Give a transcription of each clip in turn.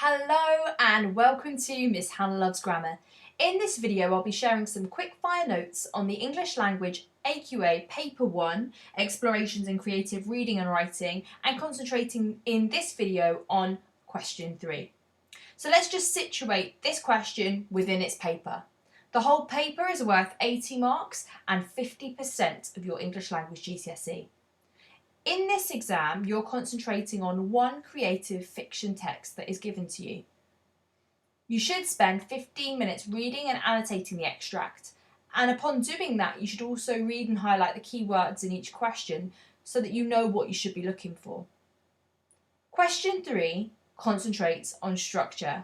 Hello and welcome to Miss Hannah Loves Grammar. In this video I'll be sharing some quick-fire notes on the English Language AQA Paper 1, Explorations in Creative Reading and Writing, and concentrating in this video on question 3. So let's just situate this question within its paper. The whole paper is worth 80 marks and 50% of your English Language GCSE. In this exam, you're concentrating on one creative fiction text that is given to you. You should spend 15 minutes reading and annotating the extract, and upon doing that, you should also read and highlight the key words in each question so that you know what you should be looking for. Question 3 concentrates on structure,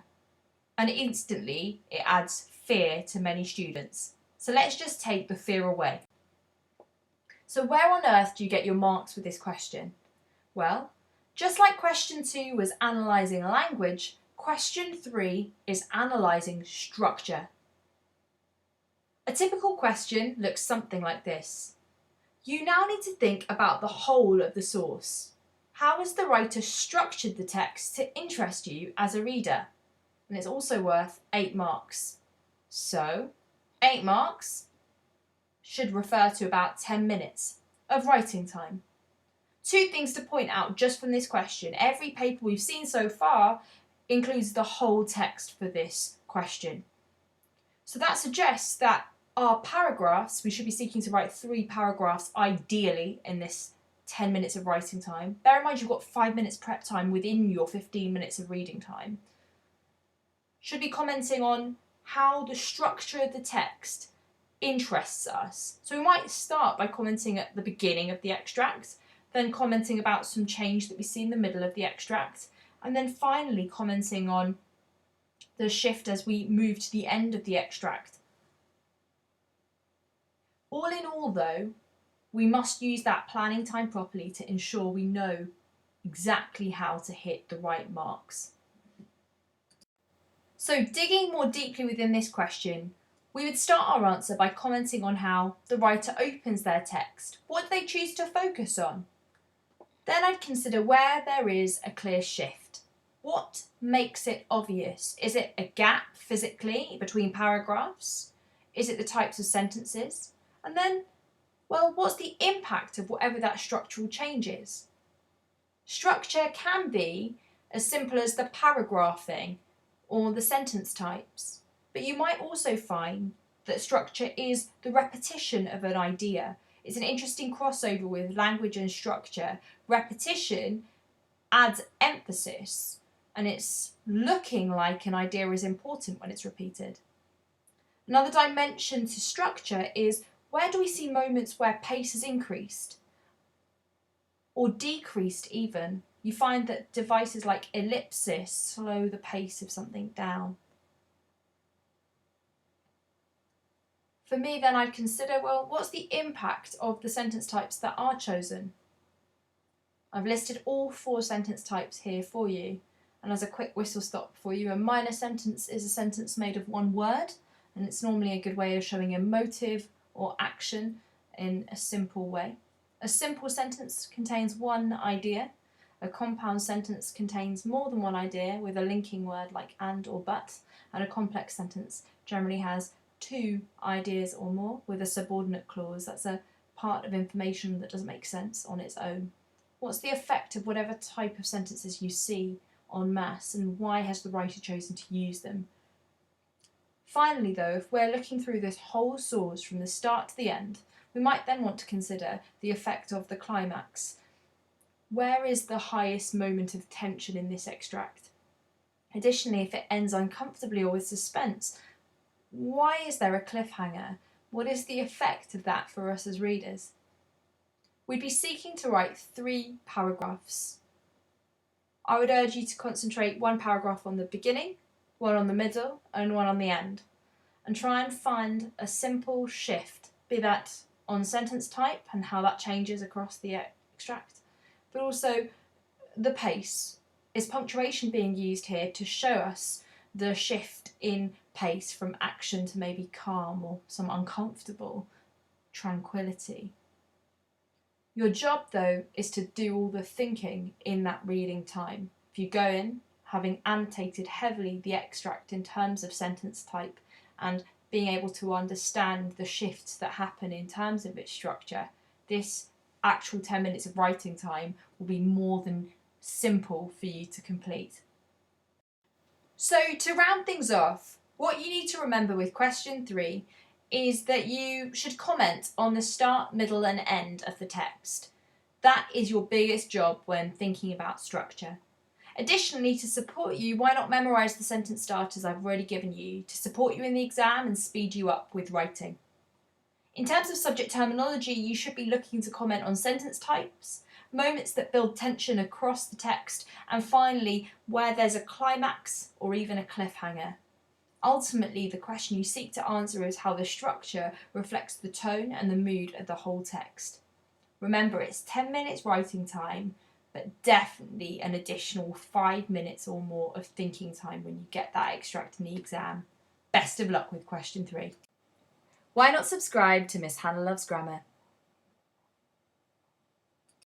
and instantly it adds fear to many students. So let's just take the fear away. So where on earth do you get your marks with this question? Well, just like question 2 was analysing language, question 3 is analysing structure. A typical question looks something like this. You now need to think about the whole of the source. How has the writer structured the text to interest you as a reader? And it's also worth 8 marks. So, 8 marks should refer to about 10 minutes of writing time. 2 things to point out just from this question. Every paper we've seen so far includes the whole text for this question. So that suggests that our paragraphs, we should be seeking to write 3 paragraphs ideally in this 10 minutes of writing time. Bear in mind you've got 5 minutes prep time within your 15 minutes of reading time. Should be commenting on how the structure of the text interests us. So we might start by commenting at the beginning of the extract, then commenting about some change that we see in the middle of the extract, and then finally commenting on the shift as we move to the end of the extract. All in all though, we must use that planning time properly to ensure we know exactly how to hit the right marks. So digging more deeply within this question, we would start our answer by commenting on how the writer opens their text. What do they choose to focus on? Then I'd consider where there is a clear shift. What makes it obvious? Is it a gap physically between paragraphs? Is it the types of sentences? And then, well, what's the impact of whatever that structural change is? Structure can be as simple as the paragraphing or the sentence types. But you might also find that structure is the repetition of an idea. It's an interesting crossover with language and structure. Repetition adds emphasis, and it's looking like an idea is important when it's repeated. Another dimension to structure is where do we see moments where pace has increased or decreased even? You find that devices like ellipsis slow the pace of something down. For me then I'd consider, well, what's the impact of the sentence types that are chosen? I've listed all 4 sentence types here for you, and as a quick whistle stop for you, a minor sentence is a sentence made of 1 word, and it's normally a good way of showing a motive or action in a simple way. A simple sentence contains 1 idea. A compound sentence contains more than 1 idea with a linking word like and or but, and a complex sentence generally has 2 ideas or more with a subordinate clause. That's a part of information that doesn't make sense on its own. What's the effect of whatever type of sentences you see en masse, and why has the writer chosen to use them? Finally though, if we're looking through this whole source from the start to the end, we might then want to consider the effect of the climax. Where is the highest moment of tension in this extract? Additionally, if it ends uncomfortably or with suspense, why is there a cliffhanger? What is the effect of that for us as readers? We'd be seeking to write 3 paragraphs. I would urge you to concentrate 1 paragraph on the beginning, 1 on the middle, and 1 on the end, and try and find a simple shift, be that on sentence type and how that changes across the extract, but also the pace. Is punctuation being used here to show us the shift in pace from action to maybe calm or some uncomfortable tranquility? Your job though is to do all the thinking in that reading time. If you go in, having annotated heavily the extract in terms of sentence type and being able to understand the shifts that happen in terms of its structure, this actual 10 minutes of writing time will be more than simple for you to complete. So to round things off, what you need to remember with question 3 is that you should comment on the start, middle and end of the text. That is your biggest job when thinking about structure. Additionally, to support you, why not memorise the sentence starters I've already given you to support you in the exam and speed you up with writing. In terms of subject terminology, you should be looking to comment on sentence types, moments that build tension across the text, and finally, where there's a climax or even a cliffhanger. Ultimately, the question you seek to answer is how the structure reflects the tone and the mood of the whole text. Remember, it's 10 minutes writing time, but definitely an additional 5 minutes or more of thinking time when you get that extract in the exam. Best of luck with question 3. Why not subscribe to Miss Hannah Loves Grammar?